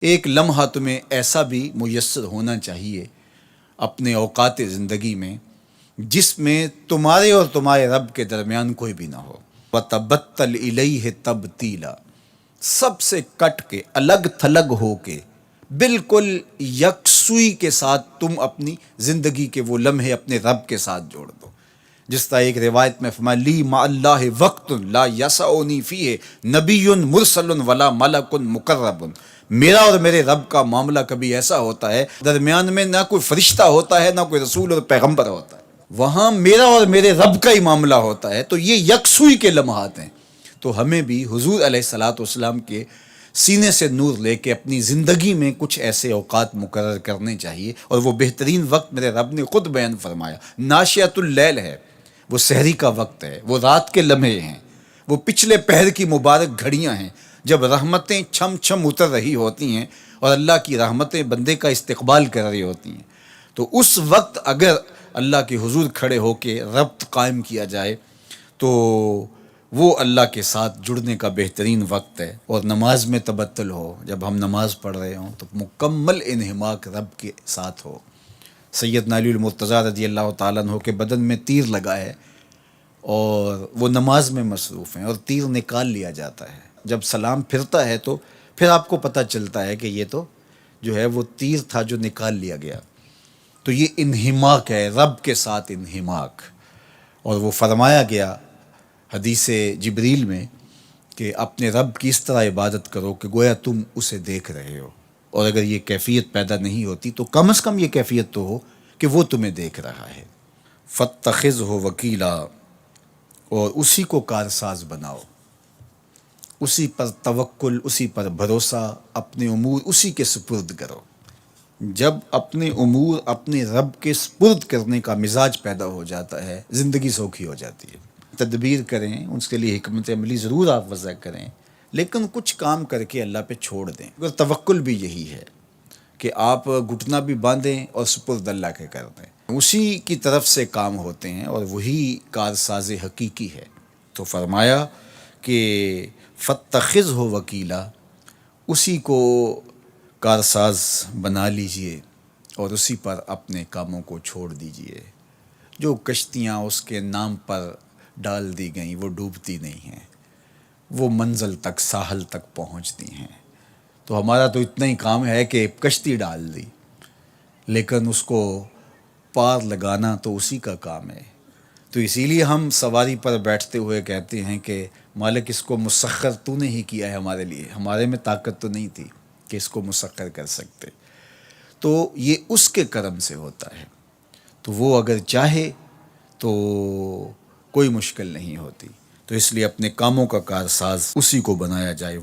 ایک لمحہ تمہیں ایسا بھی میسر ہونا چاہیے اپنے اوقات زندگی میں جس میں تمہارے اور تمہارے رب کے درمیان کوئی بھی نہ ہو. وَتَبَتَّلْ إِلَيْهِ تَبْتِيلًا، سب سے کٹ کے الگ تھلگ ہو کے بالکل یکسوئی کے ساتھ تم اپنی زندگی کے وہ لمحے اپنے رب کے ساتھ جوڑ دو. جس طرح ایک روایت میں فرمایا لی مع اللہ وقت لا یسعنی فیہ نبی مرسل ولا ملک مقرب، میرا اور میرے رب کا معاملہ کبھی ایسا ہوتا ہے درمیان میں نہ کوئی فرشتہ ہوتا ہے نہ کوئی رسول اور پیغمبر ہوتا ہے، وہاں میرا اور میرے رب کا ہی معاملہ ہوتا ہے. تو یہ یکسوئی کے لمحات ہیں. تو ہمیں بھی حضور علیہ الصلوۃ والسلام کے سینے سے نور لے کے اپنی زندگی میں کچھ ایسے اوقات مقرر کرنے چاہیے. اور وہ بہترین وقت میرے رب نے خود بیان فرمایا ناشئۃ اللیل ہے، وہ سحری کا وقت ہے، وہ رات کے لمحے ہیں، وہ پچھلے پہر کی مبارک گھڑیاں ہیں جب رحمتیں چھم چھم اتر رہی ہوتی ہیں اور اللہ کی رحمتیں بندے کا استقبال کر رہی ہوتی ہیں. تو اس وقت اگر اللہ کے حضور کھڑے ہو کے ربط قائم کیا جائے تو وہ اللہ کے ساتھ جڑنے کا بہترین وقت ہے. اور نماز میں تبتل ہو، جب ہم نماز پڑھ رہے ہوں تو مکمل انہماک رب کے ساتھ ہو. سیدنا علی المرتضیٰ رضی اللہ تعالیٰ عنہ کے بدن میں تیر لگا ہے اور وہ نماز میں مصروف ہیں اور تیر نکال لیا جاتا ہے. جب سلام پھرتا ہے تو پھر آپ کو پتہ چلتا ہے کہ یہ تو جو ہے وہ تیر تھا جو نکال لیا گیا. تو یہ انہماک ہے، رب کے ساتھ انہماک. اور وہ فرمایا گیا حدیث جبریل میں کہ اپنے رب کی اس طرح عبادت کرو کہ گویا تم اسے دیکھ رہے ہو. اور اگر یہ کیفیت پیدا نہیں ہوتی تو کم از کم یہ کیفیت تو ہو کہ وہ تمہیں دیکھ رہا ہے. فَاتَّخِذْهُ وَكِيلًا، اور اسی کو کارساز بناؤ، اسی پر توکل، اسی پر بھروسہ، اپنے امور اسی کے سپرد کرو. جب اپنے امور اپنے رب کے سپرد کرنے کا مزاج پیدا ہو جاتا ہے زندگی سوکھی ہو جاتی ہے. تدبیر کریں، اس کے لیے حکمت عملی ضرور آپ وضع کریں، لیکن کچھ کام کر کے اللہ پہ چھوڑ دیں. اگر توکل بھی یہی ہے کہ آپ گھٹنا بھی باندھیں اور سپرد اللہ کے کر دیں، اسی کی طرف سے کام ہوتے ہیں اور وہی کارساز حقیقی ہے. تو فرمایا کہ فَاتَّخِذْهُ وَكِيلًا، اسی کو کارساز بنا لیجئے اور اسی پر اپنے کاموں کو چھوڑ دیجئے. جو کشتیاں اس کے نام پر ڈال دی گئیں وہ ڈوبتی نہیں ہیں، وہ منزل تک ساحل تک پہنچتی ہیں. تو ہمارا تو اتنا ہی کام ہے کہ کشتی ڈال دی، لیکن اس کو پار لگانا تو اسی کا کام ہے. تو اسی لیے ہم سواری پر بیٹھتے ہوئے کہتے ہیں کہ مالک اس کو مسخر تو نے ہی کیا ہے ہمارے لیے، ہمارے میں طاقت تو نہیں تھی کہ اس کو مسخر کر سکتے. تو یہ اس کے کرم سے ہوتا ہے. تو وہ اگر چاہے تو کوئی مشکل نہیں ہوتی. تو اس لیے اپنے کاموں کا کارساز اسی کو بنایا جائے.